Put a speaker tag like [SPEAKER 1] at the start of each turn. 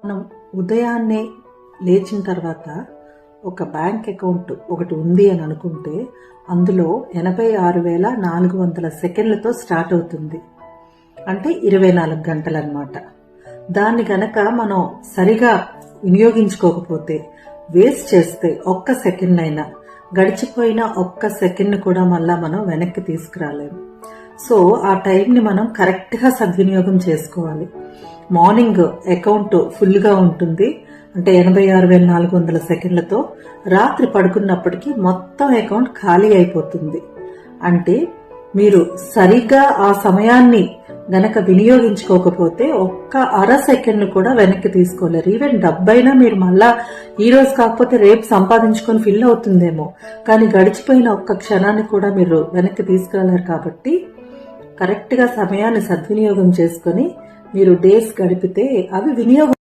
[SPEAKER 1] మనం ఉదయాన్నే లేచిన తర్వాత ఒక బ్యాంక్ అకౌంట్ ఒకటి ఉంది అని అనుకుంటే అందులో 86,400 సెకండ్లతో స్టార్ట్ అవుతుంది. అంటే 24 గంటలు అన్నమాట. దాన్ని గనక మనం సరిగా వినియోగించుకోకపోతే, వేస్ట్ చేస్తే ఒక్క సెకండ్ అయినా, గడిచిపోయిన ఒక్క సెకండ్ కూడా మళ్ళా మనం వెనక్కి తీసుకురాలేము. సో ఆ టైంని మనం కరెక్ట్గా సద్వినియోగం చేసుకోవాలి. మార్నింగ్ అకౌంట్ ఫుల్గా ఉంటుంది, అంటే 86,400 సెకండ్లతో. రాత్రి పడుకున్నప్పటికీ మొత్తం అకౌంట్ ఖాళీ అయిపోతుంది. అంటే మీరు సరిగ్గా ఆ సమయాన్ని గనక వినియోగించుకోకపోతే ఒక్క అర సెకండ్ కూడా వెనక్కి తీసుకోలేరు. ఈవెన్ డబ్బైనా మీరు మళ్ళా ఈ రోజు కాకపోతే రేపు సంపాదించుకొని ఫిల్ అవుతుందేమో, కానీ గడిచిపోయిన ఒక్క క్షణాన్ని కూడా మీరు వెనక్కి తీసుకురాలేరు. కాబట్టి కరెక్ట్గా సమయాన్ని సద్వినియోగం చేసుకొని మీరు డేస్ గడిపితే అవి వినియోగం